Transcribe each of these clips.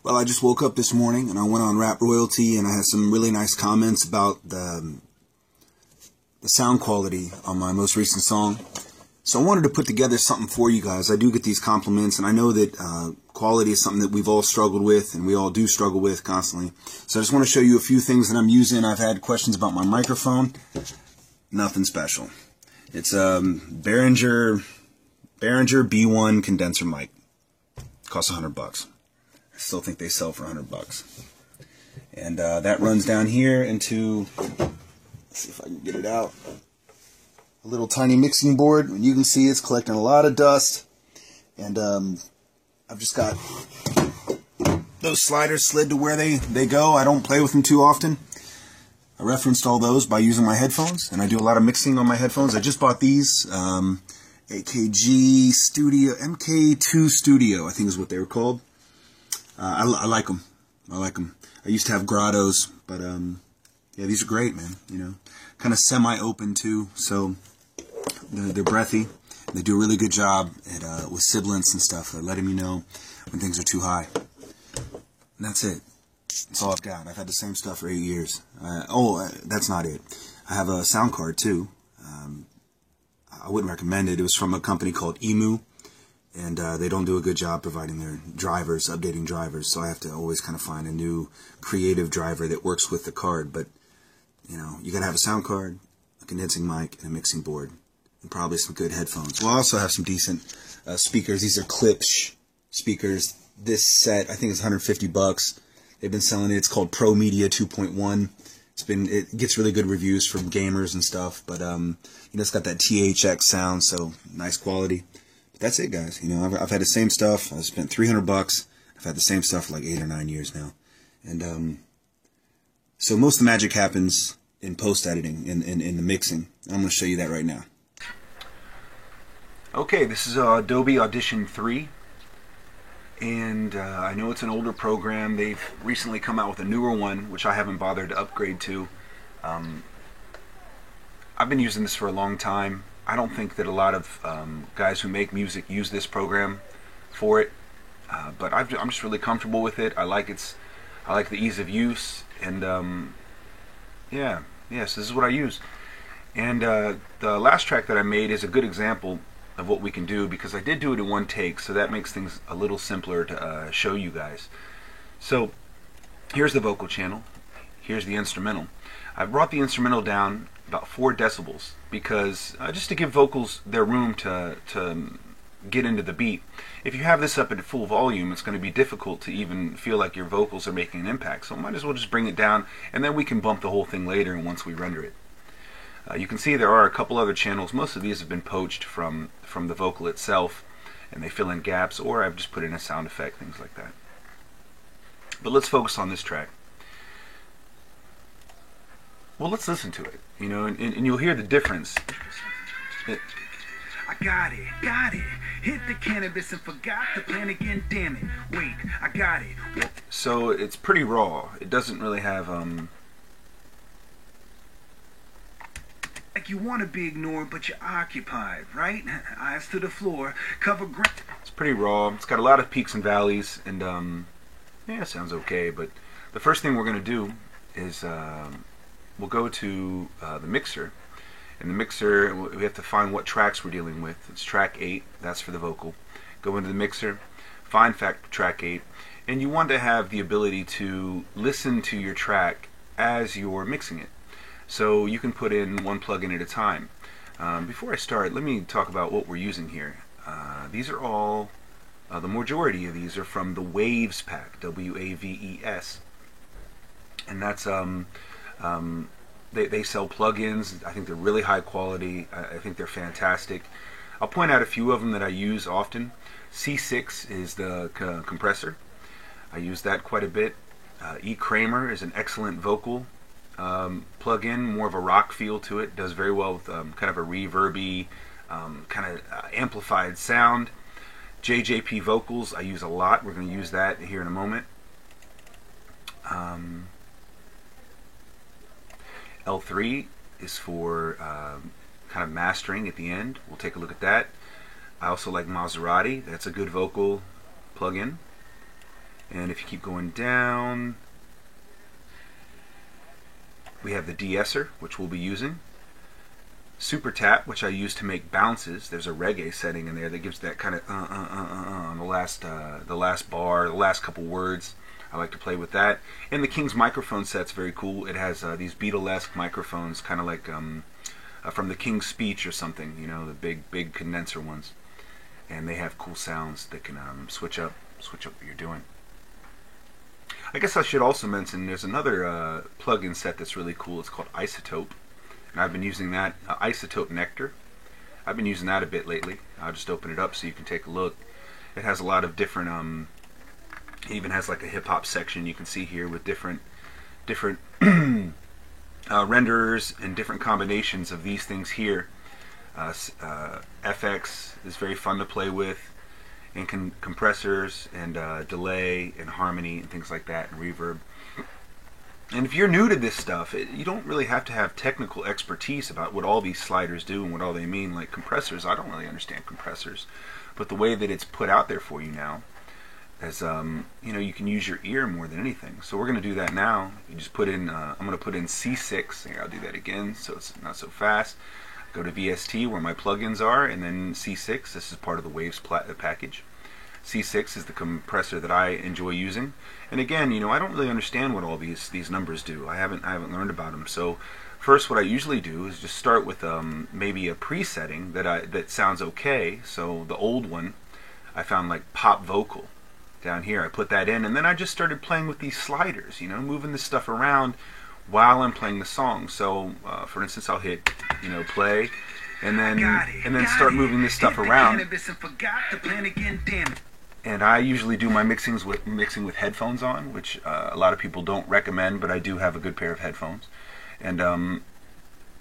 Well, I just woke up this morning and I went on Rap Royalty and I had some really nice comments about the sound quality on my most recent song. So I wanted to put together something for you guys. I do get these compliments, and I know that quality is something that we've all struggled with, and we all do struggle with constantly. So I just want to show you a few things that I'm using. I've had questions about my microphone. Nothing special. It's a Behringer B1 condenser mic. Costs $100. I still think they sell for $100. And that runs down here into, let's see if I can get it out, a little tiny mixing board. And you can see it's collecting a lot of dust. And I've just got those sliders slid to where they go. I don't play with them too often. I referenced all those by using my headphones, and I do a lot of mixing on my headphones. I just bought these, AKG Studio, MK2 Studio, I think is what they were called. I like them. I like them. I used to have Grottos, but yeah, these are great, man. You know, kind of semi-open too, so they're breathy. They do a really good job at with sibilance and stuff, letting me know when things are too high. And that's it. That's all I've got. I've had the same stuff for 8 years. That's not it. I have a sound card too. I wouldn't recommend it. It was from a company called Emu, and they don't do a good job providing their drivers, updating drivers, so I have to always kind of find a new creative driver that works with the card. But, you know, you got to have a sound card, a condensing mic, and a mixing board, and probably some good headphones. We'll also have some decent speakers. These are Klipsch speakers. This set, I think, is $150. They've been selling it. It's called Pro Media 2.1. It gets really good reviews from gamers and stuff, but you know, it's got that THX sound, so nice quality. But that's it, guys. You know, I've had the same stuff. I spent $300. I've had the same stuff for like 8 or 9 years now, and so most of the magic happens in post editing, in the mixing. I'm going to show you that right now. Okay, this is Adobe Audition 3. And I know it's an older program. They've recently come out with a newer one, which I haven't bothered to upgrade to. I've been using this for a long time. I don't think that a lot of guys who make music use this program for it, but I'm just really comfortable with it. I like the ease of use, and yes, this is what I use. And the last track that I made is a good example of what we can do, because I did do it in one take, so that makes things a little simpler to show you guys. So here's the vocal channel, here's the instrumental. I brought the instrumental down about 4 decibels because just to give vocals their room to get into the beat. If you have this up at full volume, it's going to be difficult to even feel like your vocals are making an impact, so might as well just bring it down, and then we can bump the whole thing later once we render it. You can see there are a couple other channels. Most of these have been poached from the vocal itself, and they fill in gaps, or I've just put in a sound effect, things like that. But let's focus on this track. Well, let's listen to it, you know, and you'll hear the difference. I got it. Hit the cannabis and forgot the plan again, damn it. Wait, I got it. So it's pretty raw. It doesn't really have Like you want to be ignored, but you're occupied, right? Eyes to the floor, cover ground. It's pretty raw. It's got a lot of peaks and valleys, and yeah, it sounds okay. But the first thing we're going to do is we'll go to the mixer. In the mixer, we have to find what tracks we're dealing with. It's track 8. That's for the vocal. Go into the mixer, find track 8, and you want to have the ability to listen to your track as you're mixing it. So you can put in one plugin at a time. Before I start, let me talk about what we're using here. These are all, the majority of these are from the Waves pack, W-A-V-E-S. And that's, they sell plugins. I think they're really high quality. I think they're fantastic. I'll point out a few of them that I use often. C6 is the compressor. I use that quite a bit. E. Kramer is an excellent vocal plug-in, more of a rock feel to it. Does very well with kind of a reverby, kind of amplified sound. JJP Vocals I use a lot. We're going to use that here in a moment. L3 is for kind of mastering at the end. We'll take a look at that. I also like Maserati. That's a good vocal plug-in. And if you keep going down, we have the de-esser, which we'll be using. Super tap, which I use to make bounces. There's a reggae setting in there that gives that kind of on the last bar, the last couple words. I like to play with that. And the King's microphone set's very cool. It has these Beatlesque microphones, kind of like from the King's Speech or something, you know, the big condenser ones. And they have cool sounds that can switch up what you're doing. I guess I should also mention there's another plug-in set that's really cool. It's called Isotope. And I've been using that, Isotope Nectar. I've been using that a bit lately. I'll just open it up so you can take a look. It has a lot of different, it even has like a hip-hop section you can see here with different renderers and different combinations of these things here. FX is very fun to play with, and compressors and delay and harmony and things like that, and reverb. And if you're new to this stuff, you don't really have to have technical expertise about what all these sliders do and what all they mean. Like compressors, I don't really understand compressors, but the way that it's put out there for you now is, you know, you can use your ear more than anything. So we're going to do that now. You just put in, I'm going to put in C6. Here, I'll do that again so it's not so fast. Go to VST where my plugins are, and then C6. This is part of the Waves package. C6 is the compressor that I enjoy using. And again, you know, I don't really understand what all these numbers do. I haven't learned about them. So first, what I usually do is just start with maybe a presetting that sounds okay. So the old one, I found like pop vocal down here. I put that in, and then I just started playing with these sliders. You know, moving this stuff around while I'm playing the song. So for instance, I'll hit, you know, play, and then start moving this stuff around. And I usually do my mixing with headphones on, which a lot of people don't recommend, but I do have a good pair of headphones. And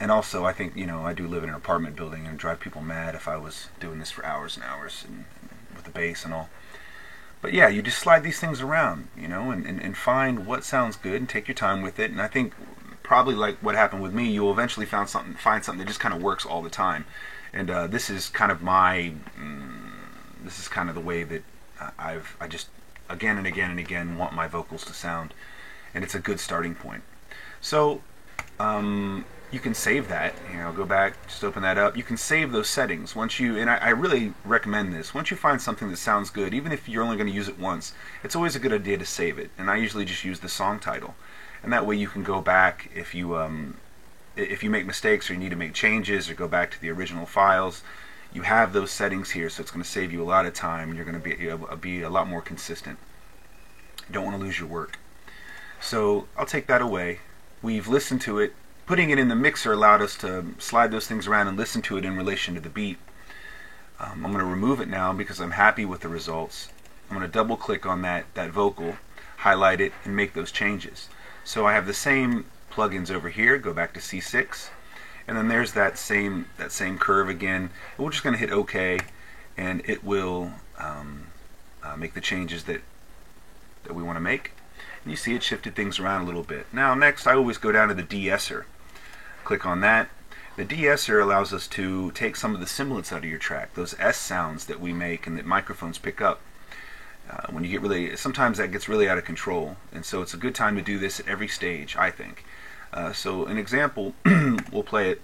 also, I think, you know, I do live in an apartment building, and it'd drive people mad if I was doing this for hours and hours and with the bass and all. But yeah, you just slide these things around, you know, and find what sounds good and take your time with it. And I think probably like what happened with me, you'll eventually find something that just kind of works all the time. And this is kind of this is kind of the way that I just again and again and again want my vocals to sound, and it's a good starting point. So you can save that. You know, go back, just open that up. You can save those settings once you, and I really recommend this. Once you find something that sounds good, even if you're only going to use it once, it's always a good idea to save it. And I usually just use the song title, and that way you can go back if you make mistakes or you need to make changes or go back to the original files. You have those settings here, so it's going to save you a lot of time, and you're going to be a lot more consistent. You don't want to lose your work. So I'll take that away. We've listened to it. Putting it in the mixer allowed us to slide those things around and listen to it in relation to the beat. I'm going to remove it now because I'm happy with the results. I'm going to double click on that vocal, highlight it, and make those changes. So I have the same plugins over here. Go back to C6. And then there's that same curve again. And we're just going to hit OK, and it will make the changes that we want to make. And you see it shifted things around a little bit. Now next, I always go down to the de-esser. Click on that. The de-esser allows us to take some of the sibilants out of your track, those S sounds that we make and that microphones pick up. When you get sometimes that gets really out of control, and so it's a good time to do this at every stage, I think. So an example, we'll play it.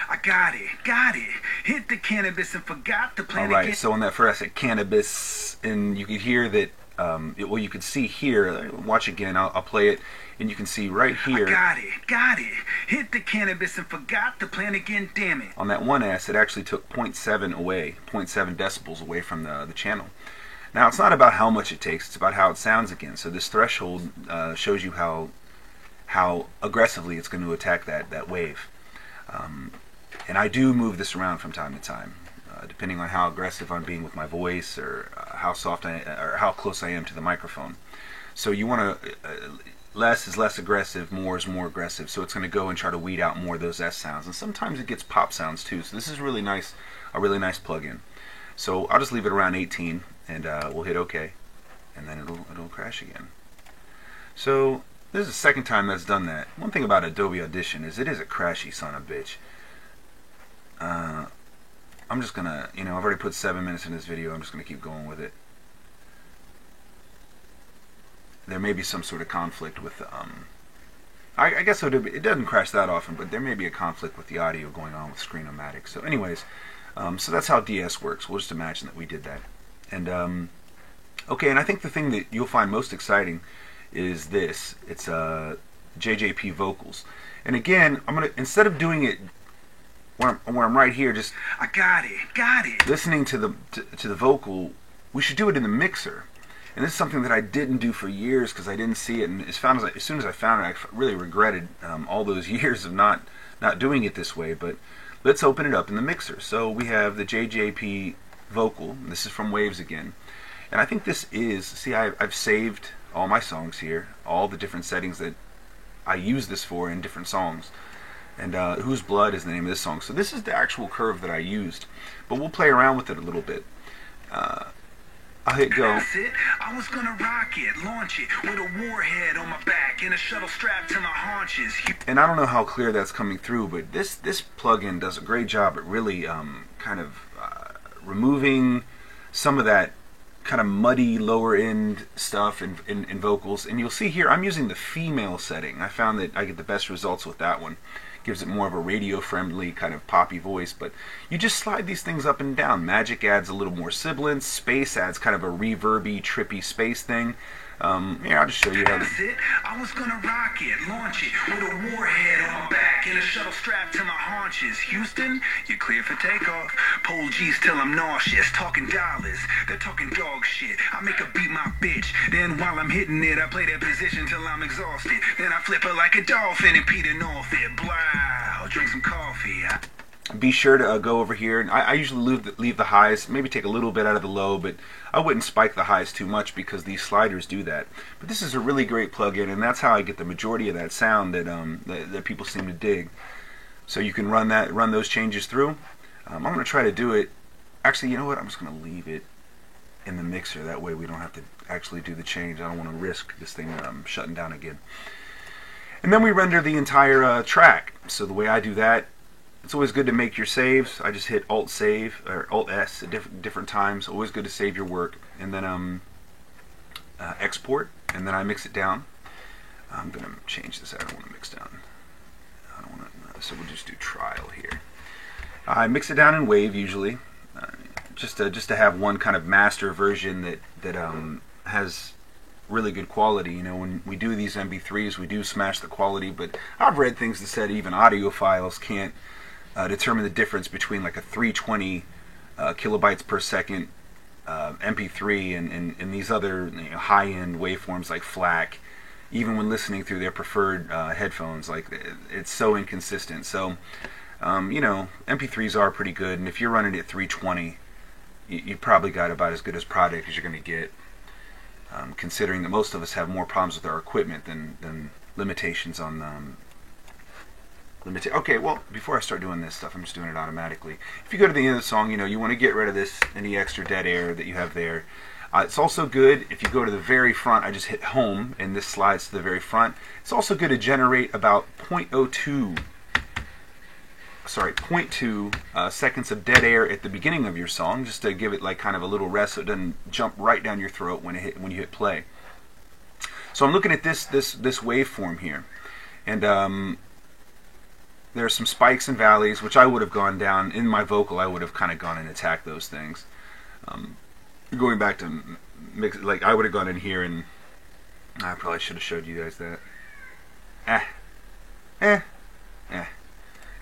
I got it. Hit the cannabis and forgot to play. All right. So on that first, I said cannabis, and you could hear that. Well, you could see here. Watch again. I'll play it, and you can see right here. I got it. Hit the cannabis and forgot to plan again. Damn it. On that one S, it actually took 0.7 away, 0.7 decibels away from the channel. Now it's not about how much it takes; it's about how it sounds again. So this threshold shows you how aggressively it's going to attack that wave. And I do move this around from time to time, depending on how aggressive I'm being with my voice, or how soft or how close I am to the microphone. So you want to less is less aggressive, more is more aggressive. So it's going to go and try to weed out more of those S sounds, and sometimes it gets pop sounds too. So this is really nice, a really nice plug-in. So I'll just leave it around 18, and we'll hit OK, and then it'll crash again. So this is the second time that's done that. One thing about Adobe Audition is it is a crashy son of a bitch. I'm just gonna, you know, I've already put 7 minutes in this video. I'm just gonna keep going with it. there may be some sort of conflict with I guess it doesn't crash that often, but there may be a conflict with the audio going on with Screen-O-Matic. So anyways, so that's how DS works. We'll just imagine that we did that. And okay, and I think the thing that you'll find most exciting is this. It's JJP vocals. And again, I'm gonna, instead of doing it where I'm right here, just I got it. listening to the vocal, we should do it in the mixer. And this is something that I didn't do for years because I didn't see it. And as soon as I found it, I really regretted all those years of not doing it this way. But let's open it up in the mixer. So we have the JJP vocal. This is from Waves again. And I think this is, see, I've saved all my songs here, all the different settings that I use this for in different songs. And Whose Blood is the name of this song. So this is the actual curve that I used. But we'll play around with it a little bit. I'll hit go. That's it. I was gonna rock it, launch it with a warhead on my back and a shuttle strapped to my haunches. And I don't know how clear that's coming through, but this plugin does a great job at really kind of removing some of that kind of muddy lower end stuff in vocals. And you'll see here I'm using the female setting. I found that I get the best results with that one. Gives it more of a radio friendly kind of poppy voice, but you just slide these things up and down. Magic adds a little more sibilance, Space adds kind of a reverby, trippy space thing. Here, I'll just show you how That's it. I was gonna rock it, launch it with a warhead on my back and a shuttle strapped to my haunches. Houston, you're clear for takeoff. Pole G's till I'm nauseous, talking dollars, they're talking dog shit. I make her beat my bitch, then while I'm hitting it, I play that position till I'm exhausted. Then I flip her like a dolphin and Peter North it. Blow, drink some coffee. Be sure to go over here. And I usually leave the highs, maybe take a little bit out of the low, but I wouldn't spike the highs too much because these sliders do that. But this is a really great plugin, and that's how I get the majority of that sound that that people seem to dig. So you can run those changes through. I'm going to try to do it. Actually, you know what? I'm just going to leave it in the mixer. That way we don't have to actually do the change. I don't want to risk this thing shutting down again. And then we render the entire track. So the way I do that, it's always good to make your saves. I just hit Alt Save or Alt S at different times. Always good to save your work, and then export, and then I mix it down. I'm gonna change this. I don't want to mix down. I don't want to. So we'll just do trial here. I mix it down in Wave usually, just to have one kind of master version that has really good quality. You know, when we do these MP3s, we do smash the quality, but I've read things that said even audiophiles can't determine the difference between like a 320 kilobytes per second MP3 and these other high-end waveforms like FLAC, even when listening through their preferred headphones. Like, it's so inconsistent. So you know, MP3s are pretty good, and if you're running at 320, you probably got about as good as product as you're going to get, considering that most of us have more problems with our equipment than limitations on okay, well, before I start doing this stuff, I'm just doing it automatically. If you go to the end of the song, you know, you want to get rid of any extra dead air that you have there. It's also good if you go to the very front. I just hit home, and this slides to the very front. It's also good to generate about 0.2 seconds of dead air at the beginning of your song, just to give it like kind of a little rest so it doesn't jump right down your throat when you hit play. So I'm looking at this waveform here, and there are some spikes and valleys, which I would have gone down in my vocal. I would have kind of gone and attacked those things. Going back to mix, like I would have gone in here, and I probably should have showed you guys that.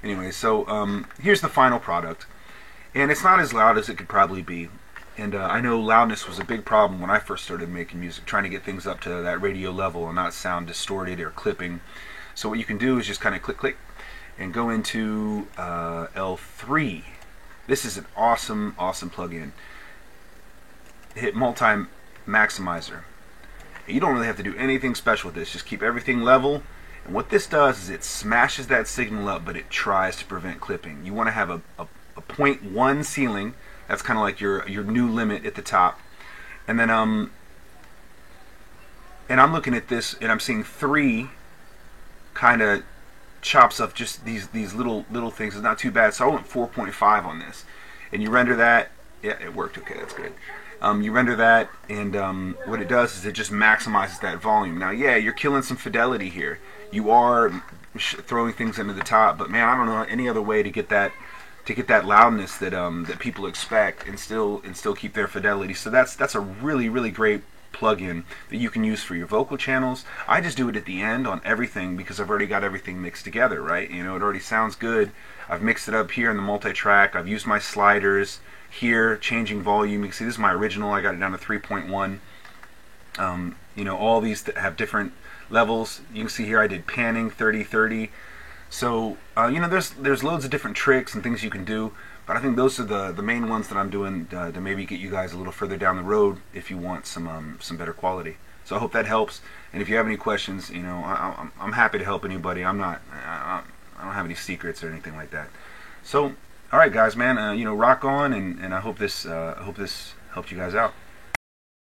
Anyway, so here's the final product, and it's not as loud as it could probably be. And I know loudness was a big problem when I first started making music, trying to get things up to that radio level and not sound distorted or clipping. So what you can do is just kind of click, and go into L3. This is an awesome plugin. Hit Multi-Maximizer. You don't really have to do anything special with this. Just keep everything level. And what this does is it smashes that signal up, but it tries to prevent clipping. You want to have a 0.1 ceiling. That's kind of like your new limit at the top. And then and I'm looking at this, and I'm seeing 3 kind of chops up just these little things. It's not too bad. So I went 4.5 on this, and you render that. Yeah, it worked. Okay, that's good. You render that, and what it does is it just maximizes that volume. Now, yeah, you're killing some fidelity here. You are throwing things into the top, but man, I don't know any other way to get that loudness that that people expect and still keep their fidelity. So that's a really great plugin that you can use for your vocal channels. I just do it at the end on everything because I've already got everything mixed together, right? You know, it already sounds good. I've mixed it up here in the multi-track. I've used my sliders here, changing volume. You can see this is my original. I got it down to 3.1. You know, all these that have different levels. You can see here I did panning 30-30. So you know, there's loads of different tricks and things you can do, but I think those are the main ones that I'm doing to maybe get you guys a little further down the road if you want some better quality. So I hope that helps. And if you have any questions, you know, I'm happy to help anybody. I don't have any secrets or anything like that. So all right, guys, man, you know, rock on, and I hope this helped you guys out.